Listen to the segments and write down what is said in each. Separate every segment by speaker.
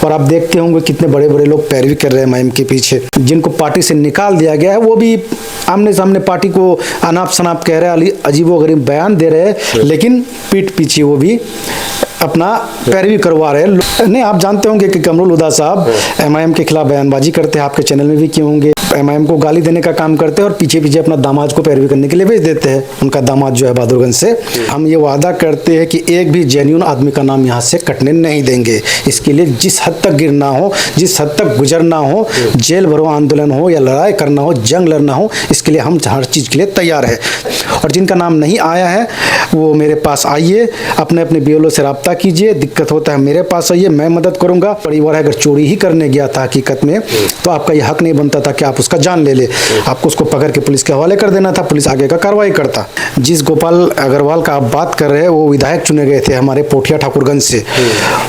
Speaker 1: और आप देखते होंगे कितने बड़े बड़े लोग पैरवी कर रहे हैं एमआईएम के पीछे। जिनको पार्टी से निकाल दिया गया है वो भी आमने सामने पार्टी को अनाप शनाप कह रहे हैं, अजीबोगरीब बयान दे रहे हैं, लेकिन पीठ पीछे वो भी अपना पैरवी करवा रहे हैं। नहीं, आप जानते होंगे कि कमरुल हुदा साहब एमआईएम के खिलाफ बयानबाजी करते हैं, आपके चैनल में भी किए होंगे। एमआईएम को गाली देने का काम करते हैं और पीछे पीछे अपना दामाद को पैरवी करने के लिए भेज देते हैं। उनका दामाद जो है बहादुरगंज से। हम ये वादा करते हैं कि एक भी जेन्युइन आदमी का नाम यहाँ से कटने नहीं देंगे। इसके लिए जिस हद तक गिरना हो, जिस हद तक गुजरना हो, जेल भरो आंदोलन हो या लड़ाई करना हो, जंग लड़ना हो, इसके लिए हम हर चीज़ के लिए तैयार है। और जिनका नाम नहीं आया है वो मेरे पास आइए, अपने अपने बीएलओ से रब्ता कीजिए। दिक्कत होता है मेरे पास आइए, मैं मदद करूंगा। परिवार अगर चोरी ही करने गया था हकीकत में, तो आपका ये हक नहीं बनता था कि आप उसका जान ले ले। आपको उसको पकड़ के पुलिस के हवाले कर देना था, पुलिस आगे का कार्रवाई करता। जिस गोपाल अग्रवाल का आप बात कर रहे हैं वो विधायक चुने गए थे हमारे पोठिया ठाकुरगंज से।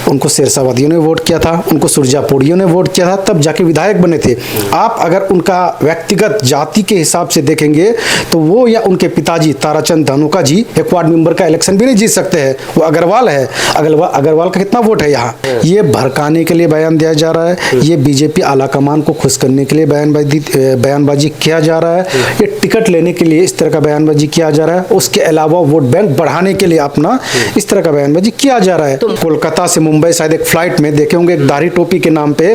Speaker 1: उनको शेरशाहवादियों ने वोट किया था, उनको सुरजापुरियों ने वोट किया था, तब जाके विधायक बने थे। आप अगर उनका व्यक्तिगत जाति के हिसाब से देखेंगे तो वो या उनके पिताजी ताराचंद धानुका जी एक वार्ड मेंबर का इलेक्शन भी नहीं जीत सकते हैं। वो अग्रवाल है। अग्रवाल का कितना वोट है यहाँ? ये भड़काने के लिए बयान दिया जा रहा है, ये बीजेपी आलाकमान को खुश करने के लिए बयानबाजी किया जा रहा है, ये टिकट लेने के लिए इस तरह का बयानबाजी किया जा रहा है। उसके अलावा वोट बैंक बढ़ाने के लिए अपना इस तरह का बयानबाजी किया जा रहा है। कोलकाता से मुंबई शायद एक फ्लाइट में देखे होंगे, एक दाढ़ी टोपी के नाम पे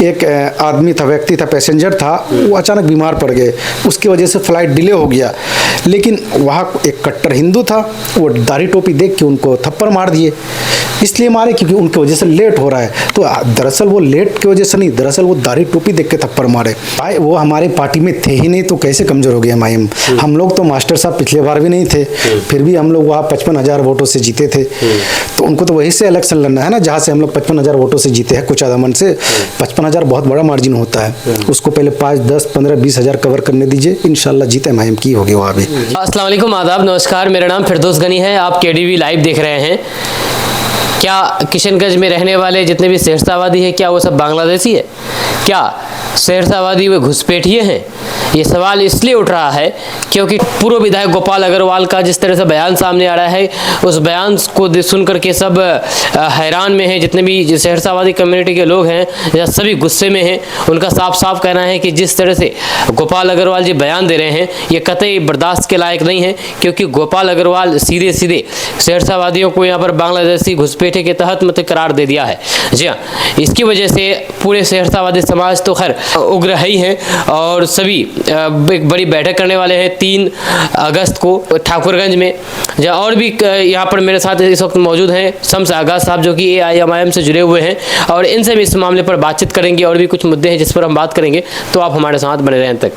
Speaker 1: एक आदमी था, व्यक्ति था, पैसेंजर था, वो अचानक बीमार पड़ गए, उसकी वजह से फ्लाइट डिले हो गया। लेकिन वहाँ एक कट्टर हिंदू था, वो दाढ़ी टोपी देख के उनको थप्पड़ मार दिए। इसलिए मारे क्योंकि उनकी वजह से लेट हो रहा है। तो दरअसल वो लेट की वजह से नहीं, दरअसल वो दाढ़ी टोपी देख के थप्पड़ मारे। भाई वो हमारे पार्टी में थे ही नहीं तो कैसे कमजोर हो गए एमआईएम? हम लोग तो मास्टर साहब पिछले बार भी नहीं थे, फिर भी हम लोग वहाँ 55,000 वोटों से जीते थे। तो उनको तो वही से इलेक्शन लड़ना है ना, जहाँ से हम लोग 55,000 वोटों से जीते हैं। कुछ आदमन से 55,000 बहुत बड़ा मार्जिन होता है। उसको पहले 5, 10, 15, 20,000 कवर करने दीजिए, इंशाल्लाह जीत एमआईएम की होगी वहाँ भी।
Speaker 2: अस्सलाम वालेकुम, आदाब, नमस्कार। मेरा नाम फिरदौस गनी है। आप केडीवी लाइव देख रहे हैं। क्या किशनगंज में रहने वाले जितने भी शेरशाहवादी हैं, क्या वो सब बांग्लादेशी है? क्या शेरशाहवादी वे घुसपैठिए हैं? ये सवाल इसलिए उठ रहा है क्योंकि पूर्व विधायक गोपाल अग्रवाल का जिस तरह से बयान सामने आ रहा है, उस बयान को सुन करके सब हैरान में हैं। जितने भी शेरशाहवादी कम्युनिटी के लोग हैं या सभी गुस्से में हैं। उनका साफ साफ कहना है कि जिस तरह से गोपाल अग्रवाल जी बयान दे रहे हैं ये कतई बर्दाश्त के लायक नहीं है, क्योंकि गोपाल अग्रवाल सीधे सीधे शेरशाहवादियों को यहाँ पर बांग्लादेशी घुसपैठे के तहत मतलब करार दे दिया है। जी हाँ, इसकी वजह से पूरे शेरशाहवादी समाज तो खैर उग्र ही है और सभी एक बड़ी बैठक करने वाले हैं 3 अगस्त को ठाकुरगंज में। जहाँ और भी यहाँ पर मेरे साथ इस वक्त मौजूद हैं शम्स आगा साहब, जो कि एआईएमआईएम से जुड़े हुए हैं, और इनसे भी इस मामले पर बातचीत करेंगे। और भी कुछ मुद्दे हैं जिस पर हम बात करेंगे, तो आप हमारे साथ बने रहें तक।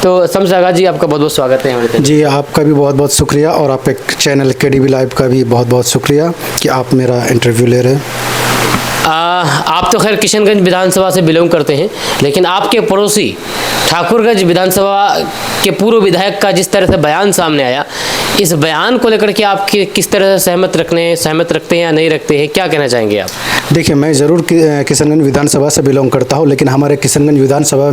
Speaker 2: तो शम्स आगा जी, आपका बहुत बहुत स्वागत है हमारे।
Speaker 1: जी, आपका भी बहुत बहुत शुक्रिया, और आप एक चैनल केडीवी लाइव का भी बहुत बहुत शुक्रिया कि आप मेरा इंटरव्यू ले रहे हैं।
Speaker 2: आप तो खैर किशनगंज विधानसभा से बिलोंग करते हैं, लेकिन आपके पड़ोसी ठाकुरगंज विधानसभा के पूर्व विधायक का जिस तरह से बयान सामने आया, इस बयान को लेकर के आप किस तरह से सहमत रखते हैं या नहीं रखते हैं, क्या कहना चाहेंगे आप?
Speaker 1: देखिए, मैं ज़रूर किशनगंज विधानसभा से बिलोंग करता हूँ, लेकिन हमारे किशनगंज विधानसभा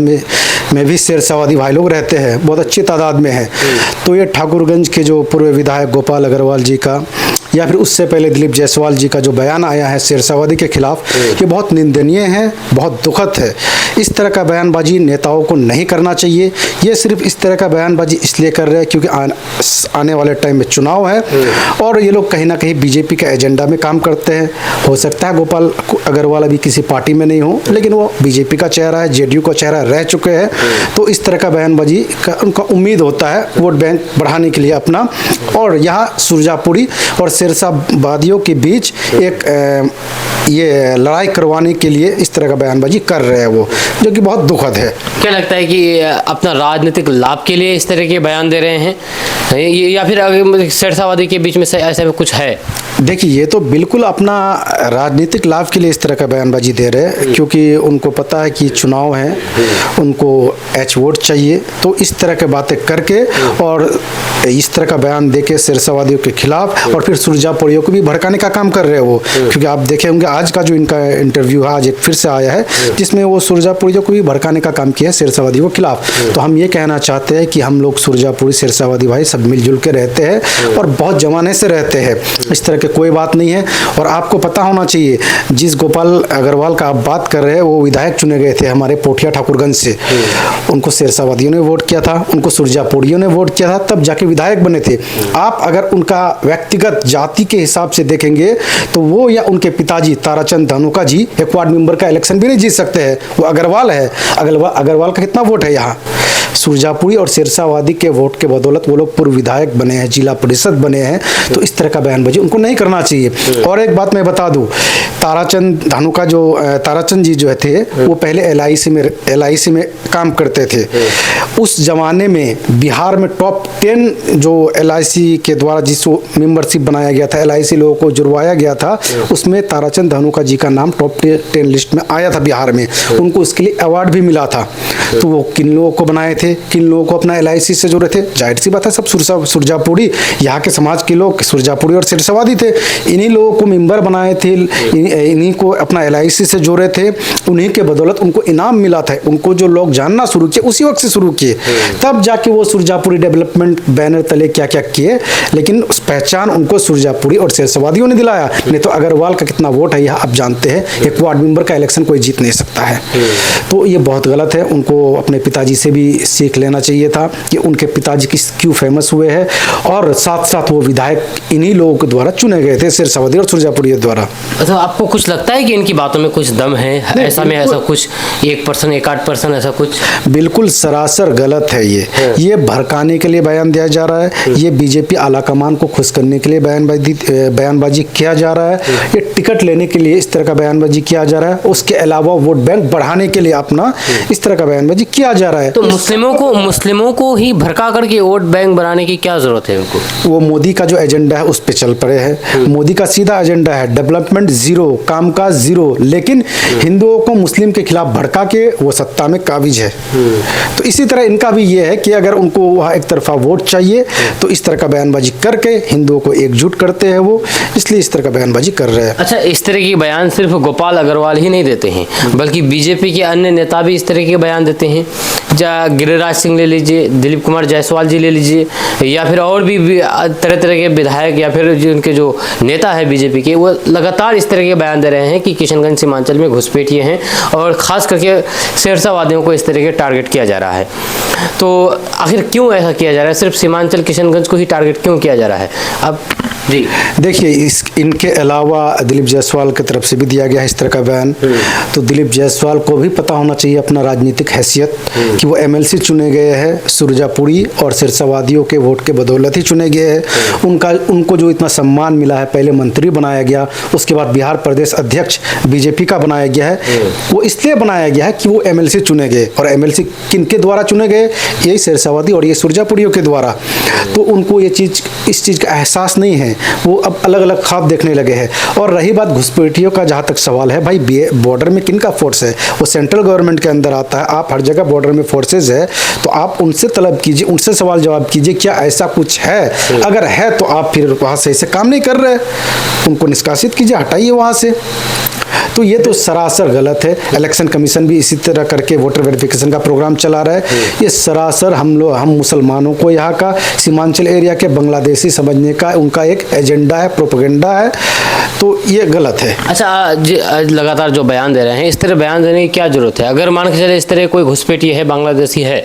Speaker 1: में भी शेरशाहवादी भाई लोग रहते हैं, बहुत अच्छी तादाद में है। तो ये ठाकुरगंज के जो पूर्व विधायक गोपाल अग्रवाल जी का या फिर उससे पहले दिलीप जायसवाल जी का जो बयान आया है शेरशाहवादी के खिलाफ, ये बहुत निंदनीय है, बहुत दुखद है। इस तरह का बयानबाजी नेताओं को नहीं करना चाहिए। ये सिर्फ इस तरह का बयानबाजी इसलिए कर रहे हैं क्योंकि आने वाले टाइम में चुनाव है और ये लोग कहीं ना कहीं बीजेपी के एजेंडा में काम करते हैं। हो सकता है गोपाल अग्रवाल अभी किसी पार्टी में नहीं हो, लेकिन वो बीजेपी का चेहरा है, जेडीयू का चेहरा रह चुके हैं। तो इस तरह का बयानबाजी का उनका उम्मीद होता है वोट बैंक बढ़ाने के लिए अपना, और यहाँ सुरजापुरी और शेरशाहवादियों के बीच एक ये लड़ाई करवाने के लिए इस तरह का बयानबाजी कर रहे हैं वो, जो कि बहुत दुखद है।
Speaker 2: क्या लगता है कि अपना राजनीतिक लाभ के लिए इस तरह के बयान दे रहे हैं या फिर शेरशाहवादी के बीच में ऐसा कुछ है?
Speaker 1: देखिए, ये तो बिल्कुल अपना राजनीतिक लाभ के लिए इस तरह का बयानबाजी दे रहे हैं, क्योंकि उनको पता है कि चुनाव है, उनको एच वोट चाहिए। तो इस तरह के बातें करके और इस तरह का बयान देके शेरशाहवादियों के खिलाफ और फिर सुरजापुरियों को भी भड़काने का काम कर रहे हैं वो। क्योंकि आप देखे होंगे आज का जो इनका इंटरव्यू है, आज एक फिर से आया है जिसमें वो सुरजापुरियों को भी भड़काने का काम किया है शेरशाहवादियों के खिलाफ। तो हम ये कहना चाहते हैं कि हम लोग सुरजापुरी शेरशाहवादी भाई सब मिलजुल के रहते हैं और बहुत जमाने से रहते हैं, इस तरह के कोई बात नहीं है। और आपको पता होना चाहिए, जिस गोपाल अग्रवाल का आप बात कर रहे हैं वो विधायक चुने गए थे हमारे पोठिया ठाकुरगंज से। उनको शेरशाहवादियों ने वोट किया था, उनको सुरजापुरियों ने वोट किया था, तब जाके विधायक बने थे। आप अगर उनका व्यक्तिगत जाति के हिसाब से देखेंगे तो वो या उनके पिताजी ताराचंद धनुका जी एक वार्ड मेंबर का इलेक्शन भी नहीं जीत सकते हैं। वो अग्रवाल है, अग्रवाल का कितना वोट है यहाँ। सुरजापुरी और शेरशाहवादी के वोट के बदौलत वो लोग पूर्व विधायक बने हैं, जिला परिषद बने हैं। तो इस तरह का बयानबाजी उनको नहीं करना चाहिए। और एक बात मैं बता दूं, ताराचंद धानुका जो ताराचंद जी जो थे वो पहले LIC में काम करते थे। उस जमाने में बिहार में टॉप 10 जो LIC के द्वारा जिस मेंबरशिप बनाया गया था, LIC लोगों को जुड़वाया गया था, उसमें ताराचंद धानुका जी का नाम टॉप 10 लिस्ट में आया था बिहार में। उनको उसके लिए अवार्ड भी मिला था। तो वो किन लोगों को बनाए थे, किन लोगों को अपना LIC से जोड़े थे? जाहिर सी बात है सब सुरजापुरी, यहाँ के समाज के लोग सुरजापुरी और शेरशाहवादी थे। इन्हीं लोगों को मेंबर बनाए थे, इन्हीं को अपना LIC से जोड़े थे। उन्हीं के बदौलत उनको इनाम मिला था। उनको जो लोग जानना शुरू किए उसी वक्त से शुरू किए, तब जाके वो सुरजापुरी डेवलपमेंट बैनर तले क्या क्या किए। लेकिन उस पहचान उनको सुरजापुरी और शेरशाहवादियों ने दिलाया। नहीं तो अग्रवाल का कितना वोट है यह आप जानते हैं। एक वार्ड मेंबर का इलेक्शन कोई जीत नहीं सकता है। तो ये बहुत गलत है। उनको अपने पिताजी से भी सीख लेना चाहिए था कि उनके पिताजी क्यों फेमस हुए हैं, और साथ साथ वो विधायक इन्हीं लोगों के द्वारा चुने गए थे, शेरशाहवादी और सुरजापुरी द्वारा।
Speaker 2: अच्छा, आपको कुछ लगता है कि इनकी बातों में कुछ दम है? ऐसा में ऐसा कुछ 1%, 1-8% ऐसा कुछ?
Speaker 1: बिल्कुल सरासर गलत है ये भड़काने के लिए बयान दिया जा रहा है। ये बीजेपी आलाकमान को खुश करने के लिए बयानबाजी किया जा रहा है। ये टिकट लेने के लिए इस तरह का बयानबाजी किया जा रहा है। उसके अलावा वोट बैंक बढ़ाने के लिए अपना इस तरह का बयानबाजी किया जा रहा है।
Speaker 2: तो मुस्लिमों को ही भड़का करके वोट बैंक बनाने की क्या जरूरत है उनको?
Speaker 1: वो मोदी का जो एजेंडा है उस पे चल पड़े हैं। मोदी का सीधा एजेंडा है डेवलपमेंट जीरो, कामकाज जीरो, लेकिन हिंदुओं को मुस्लिम के खिलाफ भड़का के वो सत्ता में काबिज है। तो इसी तरह इनका भी ये है कि अगर उनको वहाँ एक तरफा वोट चाहिए तो इस तरह का बयानबाजी करके हिंदुओं को एकजुट करते हैं वो, इसलिए इस तरह का बयानबाजी कर रहे हैं।
Speaker 2: अच्छा, इस तरह की बयान सिर्फ गोपाल अग्रवाल ही नहीं देते हैं, बल्कि बीजेपी के अन्य नेता भी इस तरह के बयान देते हैं। गिरिराज सिंह ले लीजिए, दिलीप कुमार जायसवाल जी ले लीजिए, या फिर और भी तरह तरह के विधायक या फिर उनके जो नेता है बीजेपी के, वो लगातार इस तरह के बयान दे रहे हैं कि किशनगंज सीमांचल में घुसपैठिए हैं और खास करके शेरशाहवादियों को इस तरह के टारगेट किया जा रहा है। तो आखिर क्यों ऐसा किया जा रहा है? सिर्फ सीमांचल किशनगंज को ही टारगेट क्यों किया जा रहा है? अब जी
Speaker 1: देखिए, इनके अलावा दिलीप जायसवाल की तरफ से भी दिया गया है इस तरह का बयान। तो दिलीप जायसवाल को भी पता होना चाहिए अपना राजनीतिक हैसियत कि वो MLC चुने गए हैं, सुरजापुरी और शेरशाहवादियों के वोट के बदौलत ही चुने गए हैं। उनको जो इतना सम्मान मिला है, पहले मंत्री बनाया गया, उसके बाद बिहार प्रदेश अध्यक्ष बीजेपी का बनाया गया है, वो इसलिए बनाया गया है कि वो MLC चुने गए। और MLC किनके द्वारा चुने गए? यही शेरशाहवादी और ये सुरजापुरियों के द्वारा। तो उनको ये इस चीज़ का एहसास नहीं है, वो अब अलग अलग ख्वाब देखने लगे हैं। और रही बात घुसपैठियों का, जहाँ तक सवाल है, भाई बॉर्डर में किनका फोर्स है? वो सेंट्रल गवर्नमेंट के अंदर आता है। आप हर जगह बॉर्डर में फोर्सेज है, तो आप उनसे तलब कीजिए, उनसे सवाल जवाब कीजिए, क्या ऐसा कुछ है? अगर है तो आप फिर वहाँ सही से काम नहीं कर रहे, उनको निष्कासित कीजिए, हटाइए वहाँ से। तो ये तो सरासर गलत है। इलेक्शन कमीशन भी इसी तरह करके वोटर वेरिफिकेशन का प्रोग्राम चला रहा है। ये सरासर हम मुसलमानों को यहाँ का सीमांचल एरिया के बांग्लादेशी समझने का उनका एक एजेंडा है, प्रोपेगेंडा है। तो ये गलत है।
Speaker 2: अच्छा, लगातार जो बयान दे रहे हैं, इस तरह बयान देने की क्या जरूरत है? अगर मान के चले इस तरह कोई घुसपैठिया है, बांग्लादेशी है,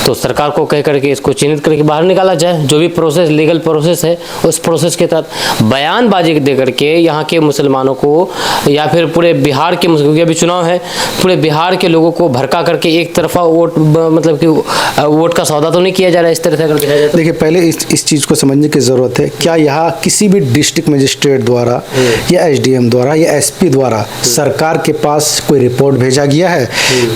Speaker 2: तो सरकार को कह करके इसको चिन्हित करके बाहर निकाला जाए। जो भी प्रोसेस, लीगल प्रोसेस है, उस प्रोसेस के तहत बयानबाजी दे करके यहाँ के मुसलमानों को या फिर पूरे बिहार के, क्योंकि अभी चुनाव है, पूरे बिहार के लोगों को भड़का करके एक तरफा वोट, मतलब कि वोट का सौदा तो नहीं किया जा रहा है इस तरह से अगर देखा जाए तो।
Speaker 1: देखिए, पहले इस चीज़ को समझने की ज़रूरत है। क्या यहाँ किसी भी डिस्ट्रिक्ट मजिस्ट्रेट द्वारा या SDM द्वारा या SP द्वारा सरकार के पास कोई रिपोर्ट भेजा गया है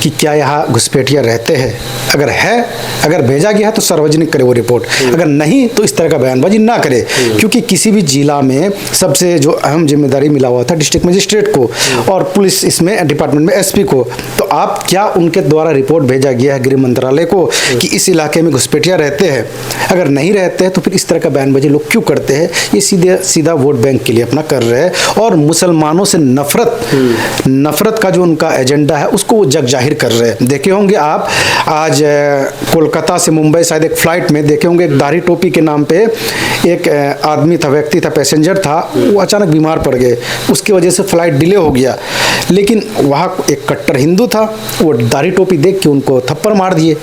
Speaker 1: कि क्या यहाँ घुसपैठिया रहते हैं? अगर है अगर भेजा गया है तो सार्वजनिक करे वो रिपोर्ट, अगर नहीं तो इस तरह का बयानबाजी ना करे, क्योंकि किसी भी जिला में सबसे जो अहम जिम्मेदारी मिला हुआ था डिस्ट्रिक्ट मजिस्ट्रेट को और पुलिस इसमें डिपार्टमेंट में एसपी को। तो आप क्या उनके द्वारा रिपोर्ट भेजा गया है गृह मंत्रालय को कि इस इलाके में घुसपैठिया रहते हैं? अगर नहीं रहते हैं तो फिर इस तरह का बयानबाजी लोग क्यों करते हैं? ये सीधा वोट बैंक के लिए अपना कर रहे हैं और मुसलमानों से नफरत का जो उनका एजेंडा है उसको वो जग जाहिर कर रहे हैं। देखे होंगे आप आज कोलकाता से मुंबई शायद एक फ्लाइट में देखे होंगे, एक दाढ़ी टोपी के नाम पे एक आदमी था, व्यक्ति था, पैसेंजर था, वो अचानक बीमार पड़ गए, उसकी वजह से फ्लाइट डिले हो गया। लेकिन वहाँ एक कट्टर हिंदू था, वो दाढ़ी टोपी देख के उनको थप्पड़ मार दिए।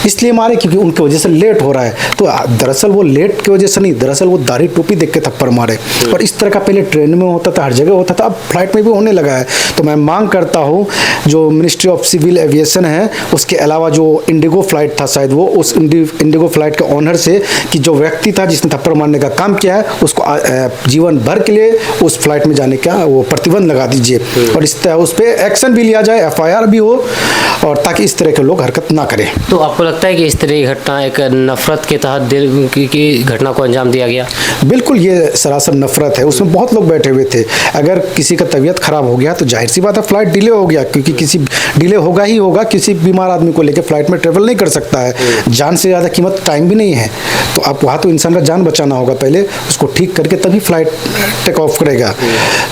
Speaker 1: इसलिए मारे क्योंकि उनकी वजह से लेट हो रहा है। तो दरअसल वो लेट की वजह से नहीं, दरअसल वो दाढ़ी टोपी देख के थप्पड़ मारे। और इस तरह का पहले ट्रेन में होता था, हर जगह होता था, अब फ्लाइट में भी होने लगा है। तो मैं मांग करता हूँ जो मिनिस्ट्री ऑफ सिविल एविएशन है, उसके अलावा जो इंडिगो फ्लाइट था शायद, वो उस इंडिगो फ्लाइट के ऑनर से कि जो व्यक्ति था जिसने थप्पड़ मारने का काम किया है उसको जीवन भर के लिए उस फ्लाइट में जाने का वो प्रतिबंध लगा दीजिए और उस पर एक्शन भी लिया जाए, FIR भी हो, और ताकि इस तरह के लोग हरकत ना करें।
Speaker 2: तो आपको लगता है कि इस तरह की घटना एक नफरत के तहत दिल की घटना को अंजाम दिया गया?
Speaker 1: बिल्कुल, ये सरासर नफरत है। उसमें बहुत लोग बैठे हुए थे। अगर किसी का तबीयत खराब हो गया तो जाहिर सी बात है फ्लाइट डिले हो गया, क्योंकि किसी डिले होगा ही होगा। किसी बीमार आदमी को लेकर फ्लाइट में ट्रेवल नहीं कर सकता है, जान से ज़्यादा कीमत टाइम भी नहीं है। तो आप वहाँ तो इंसान का जान बचाना होगा, पहले उसको ठीक करके तभी फ्लाइट टेक ऑफ करेगा।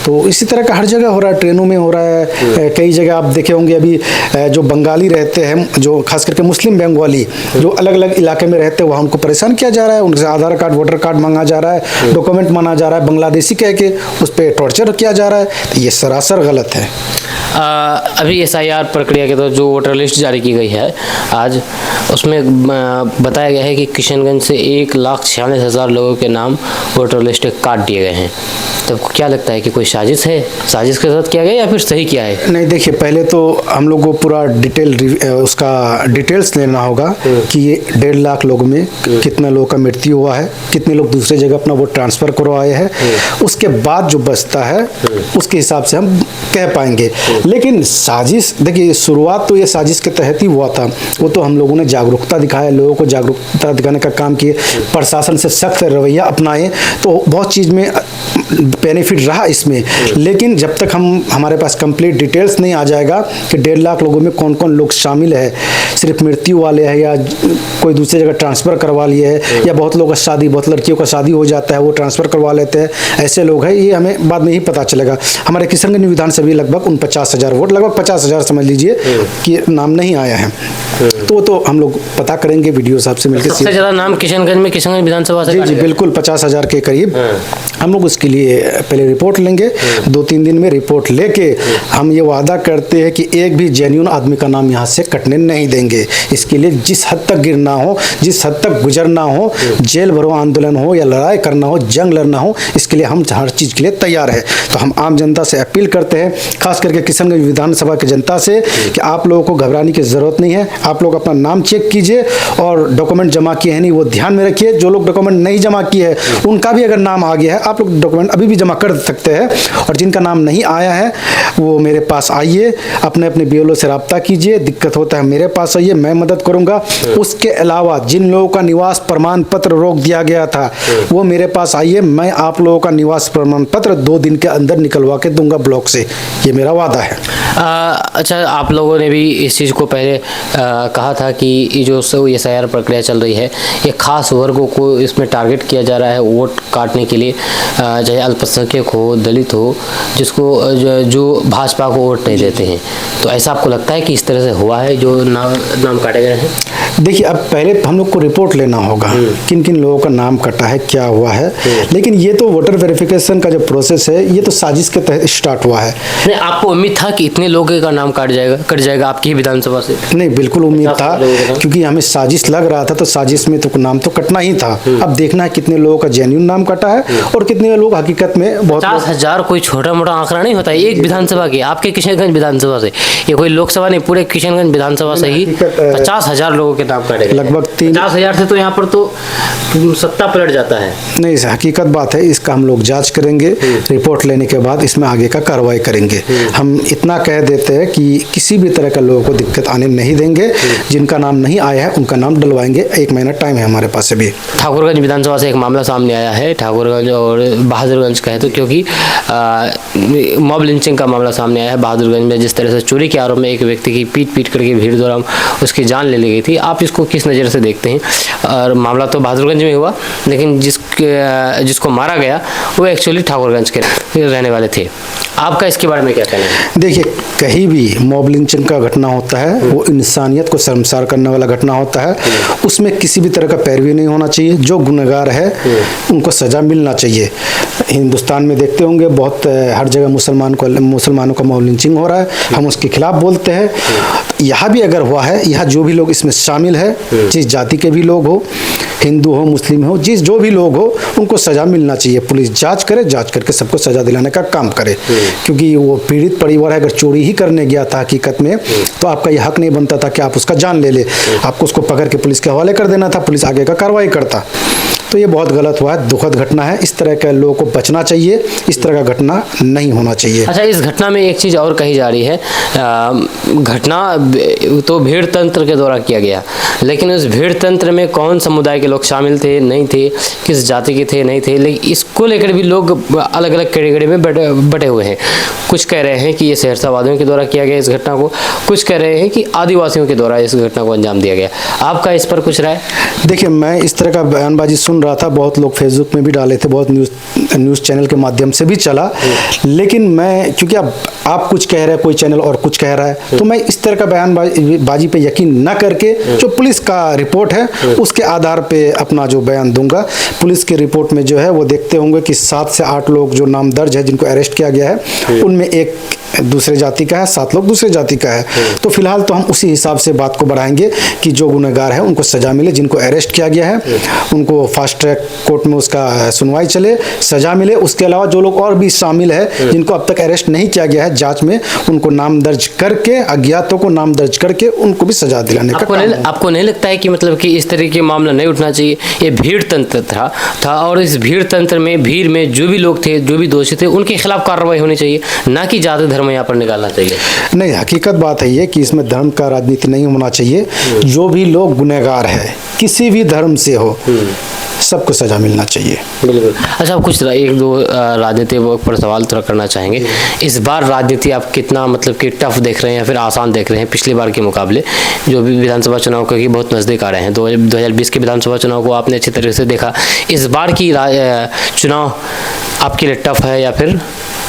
Speaker 1: तो इसी तरह का हर जगह हो रहा है, ट्रेनों में हो रहा है। कई जगह आप देखे होंगे अभी जो बंगाली रहते हैं, जो खास करके मुस्लिम बंगाली जो अलग अलग इलाके में रहते हैं, वहाँ उनको परेशान किया जा रहा है, उनसे आधार कार्ड वोटर कार्ड मांगा जा रहा है, डॉक्यूमेंट मांगा जा रहा है, बांग्लादेशी कह के उस पर टॉर्चर किया जा रहा है। तो ये सरासर गलत है।
Speaker 2: अभी SIR प्रक्रिया के तो जो वोटर लिस्ट जारी की गई है आज, उसमें बताया गया है कि किशनगंज से 1,46,000 लोगों के नाम वोटर लिस्ट काट दिए गए हैं। तो क्या लगता है कि कोई साजिश है, साजिश के साथ किया गया या फिर सही किया है?
Speaker 1: नहीं, देखिए, पहले तो हम लोग को पूरा उसका डिटेल्स लेना होगा कि ये 1.5 लाख लोगों में कितना लोगों का मृत्यु हुआ है, कितने लोग दूसरे जगह अपना वोट ट्रांसफ़र करवाए हैं। उसके बाद जो बचता है उसके हिसाब से हम कह पाएंगे। लेकिन साजिश, देखिए, शुरुआत तो ये साजिश के तहत ही हुआ था। वो तो हम लोगों ने जागरूकता दिखाया, लोगों को जागरूकता दिखाने का काम किए, प्रशासन से सख्त रवैया अपनाए, तो बहुत चीज़ में बेनिफिट रहा इसमें। लेकिन जब तक हमारे पास कंप्लीट डिटेल्स नहीं आ जाएगा कि 1.5 लाख लोगों में कौन कौन लोग शामिल है, सिर्फ मृत्यु वाले हैं या कोई दूसरी जगह ट्रांसफ़र करवा लिए है, या बहुत लोग का शादी, बहुत लड़कियों का शादी हो जाता है वो ट्रांसफ़र करवा लेते हैं, ऐसे लोग हैं, ये हमें बाद में ही पता चलेगा। हमारे किशनगंज विधानसभा में लगभग 49,000 वोट, लगभग 50,000 समझ लीजिए कि नाम नहीं आया है। तो हम लोग पता करेंगे वीडियो साहब से मिलकर।
Speaker 2: सबसे ज़्यादा नाम किशनगंज में किशनगंज विधानसभा से?
Speaker 1: जी, बिल्कुल 50,000 के करीब। हम लोग उसके लिए पहले रिपोर्ट लेंगे, 2-3 दिन में रिपोर्ट लेके हम ये वादा करते हैं कि एक भी जेन्युइन आदमी का नाम यहाँ से कटने नहीं देंगे। इसके लिए जिस हद तक गिरना हो, जिस हद तक गुजरना हो, जेल भरो आंदोलन हो या लड़ाई करना हो, जंग लड़ना हो, इसके लिए हम हर चीज़ के लिए तैयार है। तो हम आम जनता से अपील करते हैं, खास करके किशनगंज विधानसभा की जनता से, कि आप लोगों को घबराने की ज़रूरत नहीं है। आप लोग अपना नाम चेक कीजिए और डॉक्यूमेंट जमा किए हैं नहीं वो ध्यान में रखिए। जो लोग डॉक्यूमेंट नहीं जमा किए हैं उनका भी अगर नाम आ गया है, आप लोग डॉक्यूमेंट अभी भी जमा कर सकते हैं। और जिनका नाम नहीं आया है वो मेरे पास आइए, अपने अपने BLO से रब्ता कीजिए, दिक्कत होता है मेरे पास आइए, मैं मदद करूंगा। उसके अलावा जिन लोगों का निवास प्रमाण पत्र रोक दिया गया था वो मेरे पास आइए, मैं आप लोगों का निवास प्रमाण पत्र 2 दिन के अंदर निकलवा के दूंगा ब्लॉक से, ये मेरा वादा है।
Speaker 2: अच्छा, आप लोगों ने भी इस चीज़ को पहले कहा था कि ये जो SIR प्रक्रिया चल रही है, ये खास वर्गों को इसमें टारगेट किया जा रहा है वोट काटने के लिए, चाहे अल्पसंख्यक हो, दलित हो, जिसको जो भाजपा को वोट नहीं देते हैं। तो ऐसा आपको लगता है कि इस तरह से हुआ है जो नाम काटे गए हैं?
Speaker 1: देखिए, अब पहले हम लोग को रिपोर्ट लेना होगा किन किन लोगों का नाम कटा है, क्या हुआ है। लेकिन ये तो वोटर वेरिफिकेशन का जो प्रोसेस है ये तो साजिश के तहत स्टार्ट हुआ है।
Speaker 2: नहीं, आपको उम्मीद था कि इतने लोगों का नाम कट जाएगा आपकी विधानसभा से?
Speaker 1: नहीं, बिल्कुल उम्मीद था, क्योंकि हमें साजिश लग रहा था, तो साजिश में तो नाम तो कटना ही था। अब देखना है कितने लोगों का जेन्युइन नाम कटा है और कितने लोग हकीकत में।
Speaker 2: 50,000 कोई छोटा मोटा आंकड़ा नहीं होता है एक विधानसभा की, आपके किशनगंज विधानसभा से, ये कोई लोकसभा नहीं, पूरे किशनगंज विधानसभा से ही 50,000 लोगों के नाम काटे, लगभग 50,000 से तो यहाँ पर तो सत्ता पलट जाता है।
Speaker 1: नहीं, हकीकत बात है, इसका हम लोग जांच करेंगे, रिपोर्ट लेने के बाद इसमें आगे का कार्रवाई करेंगे। हम इतना कह कह देते हैं कि किसी भी तरह का लोगों को दिक्कत आने नहीं देंगे, जिनका नाम नहीं आया है उनका नाम डलवाएंगे, 1 महीना टाइम है हमारे पास अभी।
Speaker 2: ठाकुरगंज विधानसभा से एक मामला सामने आया है, ठाकुरगंज और बहादुरगंज का है, तो क्योंकि मॉब लिंचिंग का मामला सामने आया है बहादुरगंज में, जिस तरह से चोरी के आरोप में एक व्यक्ति की पीट करके भीड़ द्वारा उसकी जान ले ली गई थी। आप इसको किस नज़र से देखते हैं? और मामला तो बहादुरगंज में हुआ, लेकिन जिसको मारा गया वो एक्चुअली ठाकुरगंज के रहने वाले थे। आपका इसके बारे में क्या कहना है?
Speaker 1: देखिए, कहीं भी मॉब लिंचिंग का घटना होता है वो इंसानियत को शर्मसार करने वाला घटना होता है, उसमें किसी भी तरह का पैरवी नहीं होना चाहिए। जो गुनहगार है उनको सज़ा मिलना चाहिए। हिंदुस्तान में देखते होंगे बहुत हर जगह मुसलमानों का मॉब लिंचिंग हो रहा है, हम उसके खिलाफ बोलते हैं। यहाँ भी अगर हुआ है, यहाँ जो भी लोग इसमें शामिल है, जिस जाति के भी लोग हो, हिंदू हो मुस्लिम हो, जो भी लोग हो, उनको सज़ा मिलना चाहिए। पुलिस जांच करे, जांच करके सबको सज़ा दिलाने का काम करे, क्योंकि वो पीड़ित परिवार है, अगर चोरी ही करने गया था हकीकत में, तो आपका ये हक नहीं बनता था कि आप उसका जान ले आपको उसको पकड़ के पुलिस के हवाले कर देना था, पुलिस आगे का कार्रवाई करता। तो ये बहुत गलत हुआ है, दुखद घटना है। इस तरह के लोगों को बचना चाहिए, इस तरह का घटना नहीं होना चाहिए।
Speaker 2: अच्छा, इस घटना में एक चीज़ और कही जा रही है, घटना तो भीड़ तंत्र के द्वारा किया गया, लेकिन उस भीड़ तंत्र में कौन समुदाय के लोग शामिल थे, नहीं थे, किस जाति के थे, नहीं थे, लेकिन इसको लेकर भी लोग अलग अलग कैटेगरी में बटे हुए हैं। कुछ कह रहे हैं कि ये सहरसावादियों के द्वारा किया गया इस घटना को, कुछ कह रहे हैं कि आदिवासियों के द्वारा इस घटना को अंजाम दिया गया। आपका इस पर कुछ राय?
Speaker 1: देखिए, मैं इस तरह का बयानबाजी सुन रहा था, बहुत लोग फेसबुक में भी डाले थे, बहुत न्यूज़ चैनल के माध्यम से भी चला, लेकिन मैं, क्योंकि अब आप कुछ कह रहे हैं, कोई चैनल और कुछ कह रहा है, तो मैं इस तरह का बयानबाजी पे यकीन न करके जो पुलिस का रिपोर्ट है उसके आधार पे अपना जो बयान दूंगा। पुलिस के रिपोर्ट में जो है वो देखते होंगे कि 7 से 8 लोग जो नाम दर्ज है, जिनको अरेस्ट किया गया है, उनमें एक दूसरे जाति का है, 7 लोग दूसरे जाति का है। तो फिलहाल तो हम उसी हिसाब से बात को बढ़ाएंगे कि जो गुनहगार है उनको सजा मिले, जिनको अरेस्ट किया गया है उनको फास्ट ट्रैक कोर्ट में उसका सुनवाई चले, सजा मिले। उसके अलावा जो लोग और भी शामिल है जिनको अब तक अरेस्ट नहीं किया गया है जांच में, उनको नाम दर्ज करके, अज्ञातों को नाम दर्ज करके उनको भी सजा दिलाने का काम।
Speaker 2: आपको नहीं लगता है कि मतलब कि इस तरह के मामला नहीं उठना चाहिए? ये भीड़ तंत्र था और इस भीड़ तंत्र में, भीड़ में जो भी लोग थे, जो भी दोषी थे, उनके खिलाफ कार्रवाई होनी चाहिए, ना कि जाति धर्म यहाँ पर निकालना चाहिए। नहीं,
Speaker 1: हकीकत बात है ये कि इसमें धर्म का राजनीति नहीं होना चाहिए। जो भी लोग गुनहगार है, किसी भी धर्म से हो, सबको सजा मिलना चाहिए।
Speaker 2: बिल्कुल। अच्छा, आप कुछ एक दो राजनीति पर सवाल थोड़ा करना चाहेंगे। इस बार राजनीति आप कितना मतलब कि टफ देख रहे हैं या फिर आसान देख रहे हैं पिछली बार के मुकाबले? जो भी विधानसभा चुनाव के बहुत नज़दीक आ रहे हैं, 2020 के विधानसभा चुनाव को आपने अच्छी तरह से देखा, इस बार की चुनाव आपके लिए टफ है या फिर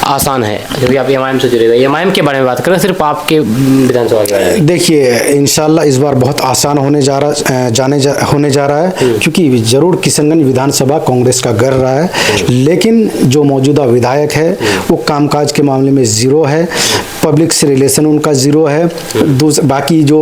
Speaker 2: आसान है? क्योंकि आप एमआईएम से जुड़े हुए, एमआईएम के बारे में बात करें, सिर्फ आपके विधानसभा के बारे में।
Speaker 1: देखिए, इंशाल्लाह इस बार बहुत आसान होने जा रहा है, क्योंकि जरूर किशनगंज विधानसभा कांग्रेस का गढ़ रहा है, लेकिन जो मौजूदा विधायक है वो कामकाज के मामले में ज़ीरो है, पब्लिक से रिलेशन उनका ज़ीरो है, बाकी जो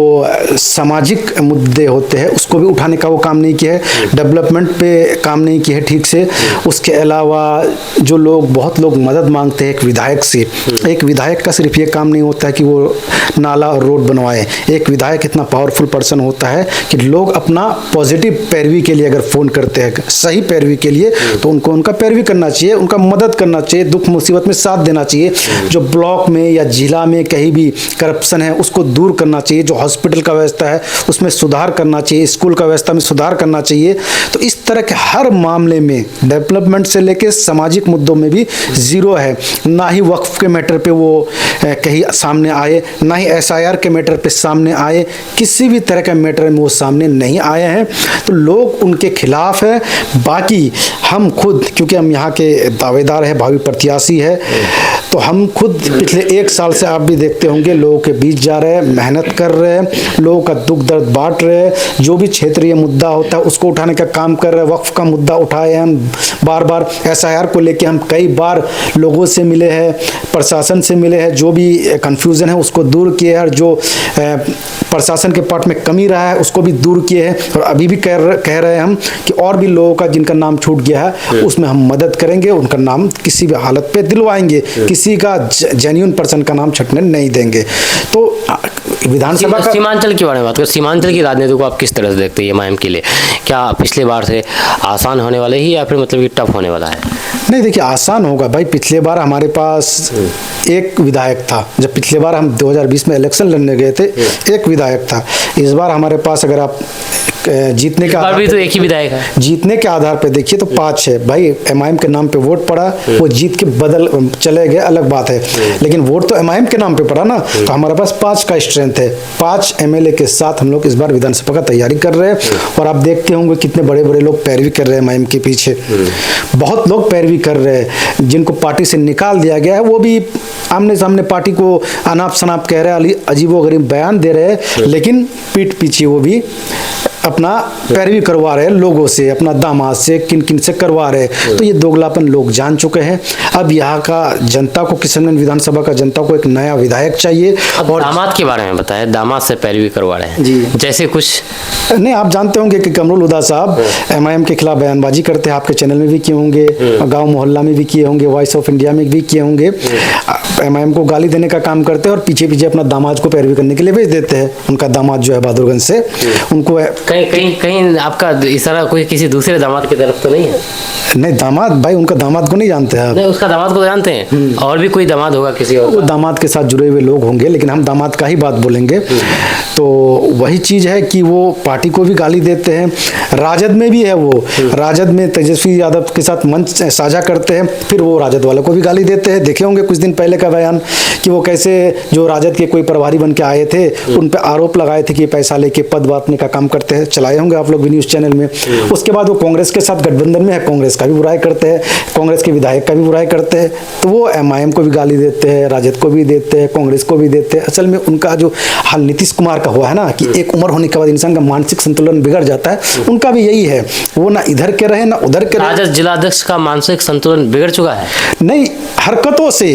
Speaker 1: सामाजिक मुद्दे होते हैं उसको भी उठाने का वो काम नहीं किया है, डेवलपमेंट पे काम नहीं किया है ठीक से। उसके अलावा जो लोग, बहुत लोग मदद मांगते हैं एक विधायक से, एक विधायक का सिर्फ ये काम नहीं होता है कि वो नाला और रोड बनवाए। एक विधायक इतना पावरफुल पर्सन होता है कि लोग अपना पॉजिटिव पैरवी के लिए अगर फ़ोन करते हैं, सही पैरवी के लिए, तो उनको उनका पैरवी करना चाहिए, उनका मदद करना चाहिए, दुख मुसीबत में साथ देना चाहिए। जो ब्लॉक में या जिला में कहीं भी करप्शन है उसको दूर करना चाहिए, जो हॉस्पिटल का व्यवस्था है उसमें सुधार करना चाहिए, स्कूल का व्यवस्था में सुधार करना चाहिए। तो इस तरह के हर मामले में, डेवलपमेंट से लेकर सामाजिक मुद्दों में भी ज़ीरो है। ना ही वक्फ के मैटर पे वो कहीं सामने आए, ना ही SIR के मैटर पे सामने आए, किसी भी तरह के मैटर में वो सामने नहीं आए हैं, तो लोग उनके खिलाफ है। बाकी हम खुद, क्योंकि हम यहाँ के दावेदार हैं, भावी प्रत्याशी है, तो हम खुद पिछले 1 साल से, आप भी देखते होंगे, लोगों के बीच जा रहे हैं, मेहनत कर रहे हैं, लोगों का दुख दर्द बांट रहे हैं, जो भी क्षेत्रीय मुद्दा होता है उसको उठाने का काम कर रहे हैं। वक्फ का मुद्दा उठाए हम बार बार, SIR को लेके हम कई बार लोगों से मिले हैं, प्रशासन से मिले हैं, जो भी कन्फ्यूज़न है उसको दूर किए हैं, और जो प्रशासन के पार्ट में कमी रहा है उसको भी दूर किए हैं। और अभी भी कह रहे हैं हम कि और भी लोगों का जिनका नाम छूट गया है उसमें हम मदद करेंगे, उनका नाम किसी भी हालत पे दिलवाएंगे, किसी का जेन्युइन पर्सन का नाम छटने नहीं देंगे। तो विधानसभा का
Speaker 2: सीमांचल के बारे में बात करें, सीमांचल की राजनीति को आप किस तरह से देखते हैं एमआईएम के लिए? क्या पिछले बार से आसान होने वाले ही या फिर मतलब कि टफ होने वाला है?
Speaker 1: नहीं, देखिए आसान होगा भाई। पिछले बार हमारे पास एक विधायक था, जब पिछले बार हम 2020 में इलेक्शन लड़ने गए थे एक विधायक था। इस बार हमारे पास अगर आप जीतने का
Speaker 2: भी तो एक ही विधायक है,
Speaker 1: जीतने के आधार पे देखिए तो 5 है भाई। एमआईएम के नाम पे वोट पड़ा, वो जीत के बदल चले गए, अलग बात है, लेकिन वोट तो एमआईएम के नाम पे पड़ा ना। तो हमारे पास 5 का स्ट्रेंथ है। 5 एमएलए के साथ हम लोग इस बार विधानसभा का तैयारी कर रहे हैं। और आप देखते होंगे कितने बड़े बड़े लोग पैरवी कर रहे हैं एमआईएम के पीछे। बहुत लोग पैरवी कर रहे हैं, जिनको पार्टी से निकाल दिया गया है वो भी आमने सामने पार्टी को अनाप शनाप कह रहे हैं, अजीबोगरीब बयान दे रहे हैं, लेकिन पीठ पीछे वो भी अपना पैरवी करवा रहे हैं लोगों से, अपना दामाद से, किन किन से करवा रहे हैं। तो ये दोगलापन लोग जान चुके हैं। अब यहाँ का जनता को, किशनगंज विधानसभा का जनता को एक नया विधायक चाहिए। और
Speaker 2: दामाद के बारे में बताया, दामाद से पैरवी करवा रहे हैं
Speaker 1: जी,
Speaker 2: जैसे कुछ
Speaker 1: नहीं, आप जानते होंगे कि कमरुल हुदा साहब एमआईएम के खिलाफ बयानबाजी करते हैं, आपके चैनल में भी किए होंगे, गांव मोहल्ला में भी किए होंगे, वॉइस ऑफ इंडिया में भी किए होंगे। एमआईएम को गाली देने का काम करते हैं और पीछे पीछे अपना दामाद को पैरवी करने के लिए भेज देते हैं। उनका दामाद जो है बहादुरगंज से, उनको
Speaker 2: कहीं आपका इशारा कोई किसी दूसरे दामाद की तरफ तो नहीं है?
Speaker 1: नहीं, दामाद भाई, उनका दामाद को नहीं जानते हैं आप?
Speaker 2: नहीं, उसका दामाद को जानते हैं, और भी कोई दामाद होगा किसी और
Speaker 1: वो दामाद के साथ जुड़े हुए लोग होंगे, लेकिन हम दामाद का ही बात बोलेंगे। तो वही चीज है कि वो पार्टी को भी गाली देते हैं। राजद में भी है वो, राजद में तेजस्वी यादव के साथ मंच साझा करते हैं, फिर वो राजद वालों को भी गाली देते हैं। देखे होंगे कुछ दिन पहले का बयान कि वो कैसे जो राजद के कोई प्रभारी बन के आए थे, उन पर आरोप लगाए थे कि पैसा लेके पद बांटने का काम करते हैं। चलाए होंगे आप लोग भी न्यूज चैनल में। उसके बाद वो कांग्रेस के साथ गठबंधन में है, कांग्रेस का भी बुराई करते हैं, कांग्रेस के विधायक का भी बुराई करते हैं। तो वो एमआईएम को भी गाली देते हैं, राजद को भी देते हैं, कांग्रेस को भी देते हैं। असल में उनका जो हाल नीतीश कुमार का हुआ है ना, कि एक उम्र होने के बाद इंसान का मानसिक संतुलन बिगड़ जाता है, उनका भी यही है। वो ना इधर के रहे ना उधर के रहे।
Speaker 2: राजद जिलाध्यक्ष का मानसिक संतुलन बिगड़ चुका है?
Speaker 1: नहीं, हरकतों से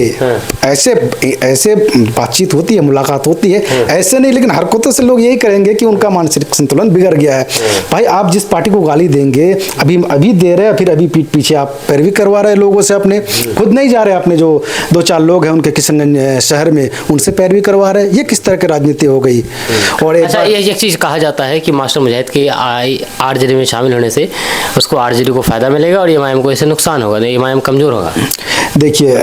Speaker 1: ऐसे बातचीत होती है, मुलाकात होती है, ऐसे नहीं, लेकिन हरकतों से लोग यही करेंगे कि उनका मानसिक संतुलन बिगड़ गया है। भाई आप जिस पार्टी को गाली देंगे, अभी दे रहे हैं, फिर अभी पीठ पीछे आप पैरवी करवा रहे हैं लोगों से, अपने खुद नहीं जा रहे, अपने जो 2-4 लोग हैं उनके किशनगंज शहर में, उनसे पैरवी करवा रहे हैं। ये किस तरह की राजनीति हो गई? और
Speaker 2: अच्छा, ये एक चीज कहा जाता है कि मास्टर मुजाहिद के आरजेडी में शामिल होने से उसको आरजेडी को फायदा मिलेगा और एमआईएम को इससे नुकसान होगा, नहीं एमआईएम कमजोर होगा।
Speaker 1: देखिए,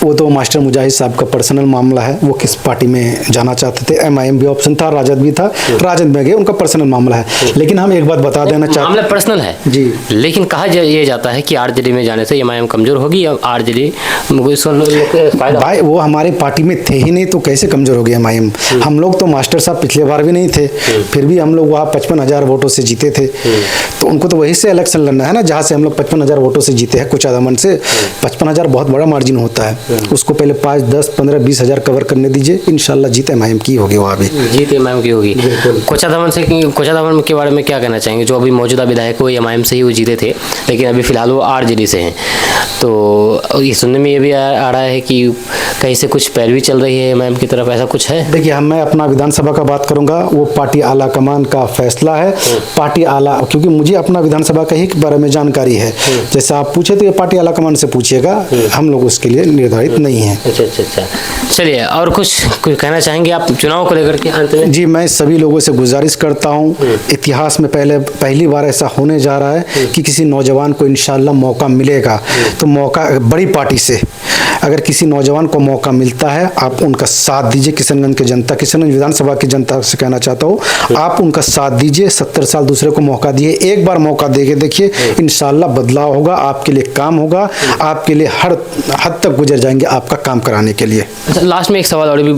Speaker 1: वो तो मास्टर मुजाहिद साहब का पर्सनल मामला है, वो किस पार्टी में जाना चाहते थे। एमआईएम भी ऑप्शन था, राजद भी था, राजद में गए, उनका पर्सनल मामला है। लेकिन हम एक बात बता देना चाहते हैं,
Speaker 2: मामला पर्सनल है
Speaker 1: जी,
Speaker 2: लेकिन कहा ये जाता है कि आरजेडी में जाने से एमआईएम कमजोर होगी या आरजेडी फायदा।
Speaker 1: भाई वो हमारी पार्टी में थे ही नहीं तो कैसे कमजोर हो गए एमआईएम? हम लोग तो मास्टर साहब पिछले बार भी नहीं थे, फिर भी हम लोग वहाँ 55,000 वोटों से जीते थे। तो उनको तो वही से इलेक्शन लड़ना है ना, जहाँ से हम लोग 55,000 वोटों से जीते हैं, कुचादमन से। 55,000 बहुत बड़ा मार्जिन होता है, उसको पहले 5, 10, 15, 20 हजार कवर करने दीजिए, इंशाल्लाह जीत एमआईएम की होगी, वहाँ भी
Speaker 2: जीत एमआईएम की होगी। कोचादमन के बारे में क्या कहना चाहेंगे? जो अभी मौजूदा विधायक वो एमआईएम से ही वो जीते थे, लेकिन अभी फिलहाल वो आरजेडी से हैं। तो ये सुनने में ये भी आ रहा है कि कहीं से कुछ पैरवी चल रही है एमआईएम की तरफ, ऐसा कुछ है?
Speaker 1: देखिए, मैं अपना विधानसभा का बात करूंगा, वो पार्टी आला कमान का फैसला है। पार्टी आला, क्योंकि मुझे अपना विधानसभा का ही बारे में जानकारी है। जैसे आप पूछे तो ये पार्टी आला कमान से पूछिएगा, हम लोग उसके लिए निर्धारित नहीं है।
Speaker 2: अच्छा, चलिए, और कुछ कहना चाहेंगे आप चुनाव को लेकर के अंत में?
Speaker 1: जी, मैं सभी लोगों से गुजारिश करता हूँ, इतिहास में पहली बार ऐसा होने जा रहा है कि किसी नौजवान को इंशाल्लाह मौका मिलेगा। तो मौका बड़ी पार्टी से अगर किसी नौजवान को मौका मिलता है, आप उनका साथ दीजिए। किशनगंज की जनता, किशनगंज विधानसभा की जनता से कहना चाहता हूँ, आप उनका साथ दीजिए। 70 साल दूसरे को मौका दिए, एक बार मौका देके देखिए, इंशाल्लाह बदलाव होगा, आपके लिए काम होगा, आपके लिए हर हद तक गुजर जाएंगे आपका काम कराने के लिए।
Speaker 2: अच्छा, लास्ट में एक सवाल और भी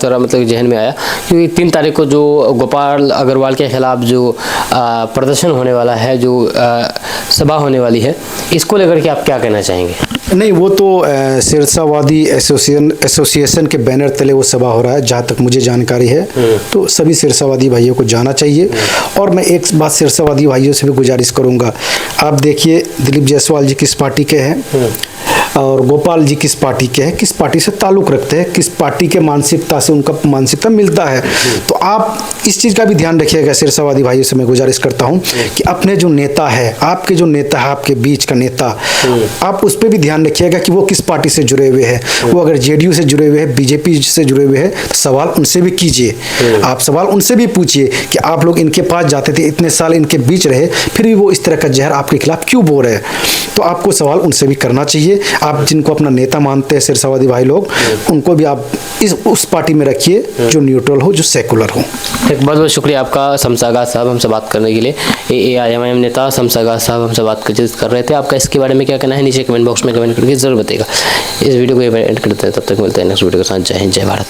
Speaker 2: थोड़ा मतलब जहन में आया, क्योंकि 3 तारीख को जो गोपाल अग्रवाल के खिलाफ जो प्रदर्शन होने वाला है, जो सभा होने वाली है, इसको लेकर के आप क्या कहना चाहेंगे?
Speaker 1: नहीं, वो तो सिरसावादी एसोसिएशन के बैनर तले वो सभा हो रहा है, जहाँ तक मुझे जानकारी है। तो सभी सिरसावादी भाइयों को जाना चाहिए। और मैं एक बात सिरसावादी भाइयों से भी गुजारिश करूँगा, आप देखिए दिलीप जायसवाल जी किस पार्टी के हैं, और गोपाल जी किस पार्टी के हैं, किस पार्टी से ताल्लुक़ रखते हैं, किस पार्टी के मानसिकता से उनका मानसिकता मिलता है। तो आप इस चीज़ का भी ध्यान रखिएगा। सिरसावादी भाइयों से मैं गुजारिश करता हूँ कि अपने जो नेता है, आपके जो नेता है, आपके बीच का नेता, आप उस पर भी ध्यान रखिएगा कि वो किस पार्टी से जुड़े हुए हैं। वो अगर जेडीयू से जुड़े हुए हैं, बीजेपी से जुड़े हुए हैं, तो सवाल उनसे भी कीजिए। आप सवाल उनसे भी पूछिए कि आप लोग इनके पास जाते थे, इतने साल इनके बीच रहे, फिर भी वो इस तरह का जहर आपके खिलाफ क्यों बो रहे हैं। तो आपको सवाल उनसे भी करना चाहिए। आप जिनको अपना नेता मानते हैं सिरसावादी भाई लोग, उनको भी आप उस पार्टी में रखिए जो न्यूट्रल हो, जो सेकुलर हो।
Speaker 2: एक बहुत बहुत शुक्रिया आपका शमशागाज साहब हमसे बात करने के लिए। AIMIM नेता शमशागाज साहब हमसे बात कर रहे थे। आपका इसके बारे में क्या कहना है नीचे कमेंट बॉक्स में कमेंट करके जरूर बताइएगा। इस वीडियो को एंड करते हैं, तब तक मिलते हैं नेक्स्ट वीडियो के साथ। जय हिंद, जय भारत।